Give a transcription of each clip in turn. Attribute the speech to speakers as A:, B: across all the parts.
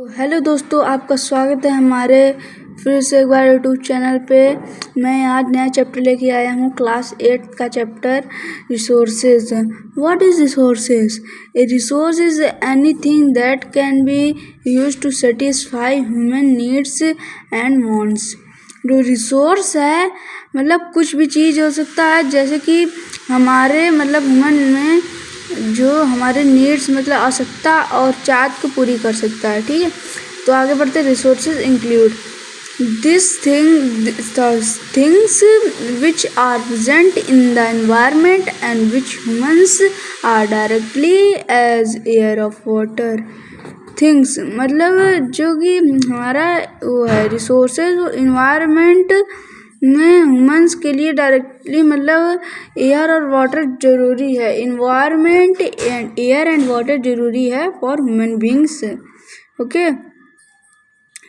A: Hello दोस्तों, आपका स्वागत है हमारे फिर से एक बार यूट्यूब चैनल पे। मैं आज नया चैप्टर लेके आया हूँ, क्लास 8 का chapter resources. What is resources? A resource is anything that can be used to satisfy human needs and wants. जो रिसोर्स है मतलब कुछ भी चीज़ हो सकता है, जैसे कि हमारे ह्यूमन में जो हमारे नीड्स आवश्यकता और चाहत को पूरी कर सकता है। ठीक है, तो आगे बढ़ते हैं। Resources include things which are present in the environment and which humans are directly as air of water. Things जो कि हमारा वो है रिसोर्सेज, वो इन्वायरमेंट में ह्यूमंस के लिए डायरेक्टली एयर और वाटर जरूरी है। Environment and air and water जरूरी है for human beings. Okay,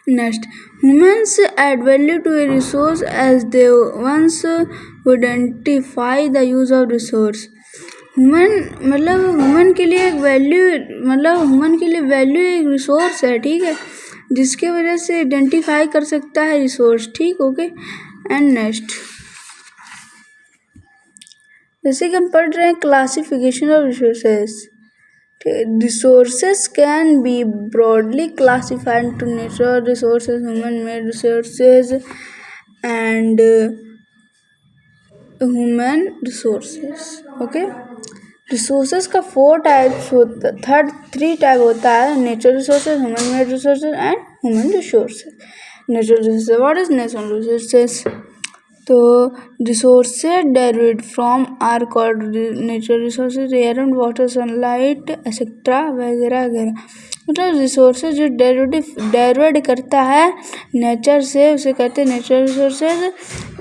A: next, humans add value to a resource as they once identify the use of resource. Human के लिए एक वैल्यू ह्यूमन के लिए वैल्यू एक रिसोर्स है। ठीक है, जिसके वजह से आइडेंटिफाई कर सकता है रिसोर्स। ठीक, ओके। एंड नेक्स्ट, जैसे कि हम पढ़ रहे हैं classification of resources. Resources can be broadly classified to natural resources, human made resources and human resources. Okay, resources का 4 टाइप्स होता, 3 टाइप होता है: natural resources, human made resources and human resources. Natural resources, what is natural resources? तो resources derived from are called natural resources, air and water, sunlight etcetera वगैरह वगैरह। Resources जो derivative करता है नेचर से, उसे कहते हैं नेचुरल रिसोर्सेज।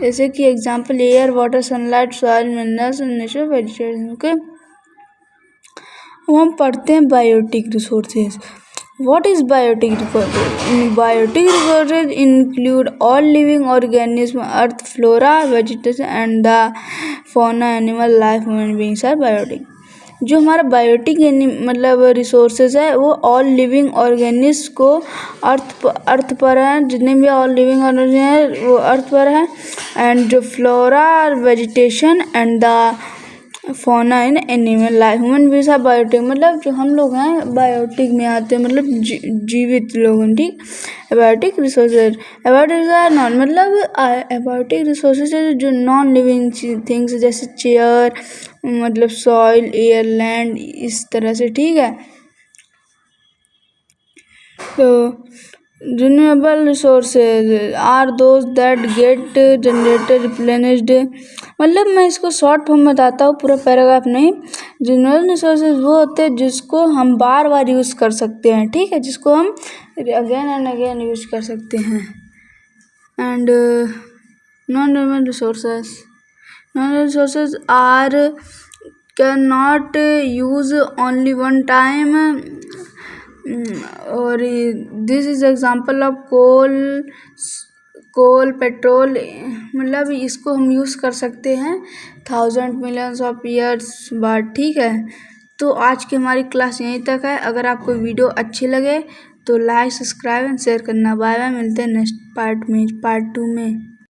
A: जैसे कि example air, water, sunlight, soil, minerals, natural vegetation. Okay, हम पढ़ते हैं biotic resources. What is biotic resources? Biotic resources include all living organisms, earth, flora, vegetation and the fauna, animal life, human beings are biotic। जो हमारा biotic resources है वो all living organism को अर्थ पर है, जितने भी ऑल लिविंग ऑर्गेनिज्म है वो अर्थ पर है। एंड जो फ्लोरा और vegetation and the fauna in animal life, human beings are biotic. जो हम लोग हैं बायोटिक में आते हैं, जीवित लोग हैं। ठीक, एबायोटिक रिसोर्सेज, एबायोटिक रिसोर्सेज जो नॉन लिविंग थिंग्स, जैसे चेयर, सॉइल, एयर, लैंड, इस तरह से। ठीक है, तो renewable resources are those that get generated replenished. मैं इसको शॉर्ट फॉर्म में बताता हूँ, पूरा पैराग्राफ नहीं। रिन्यूएबल रिसोर्सेज वो होते हैं जिसको हम बार बार यूज़ कर सकते हैं। ठीक है, जिसको हम अगेन एंड अगेन यूज़ कर सकते हैं। And non renewable resources are can not use only one time, और this is example of coal, petrol. इसको हम यूज़ कर सकते हैं 1000 मिलियंस ऑफ ईयर्स बाद। ठीक है, तो आज की हमारी क्लास यहीं तक है। अगर आपको वीडियो अच्छी लगे तो लाइक, सब्सक्राइब एंड शेयर करना। बाय बाय, मिलते हैं नेक्स्ट पार्ट 2 में।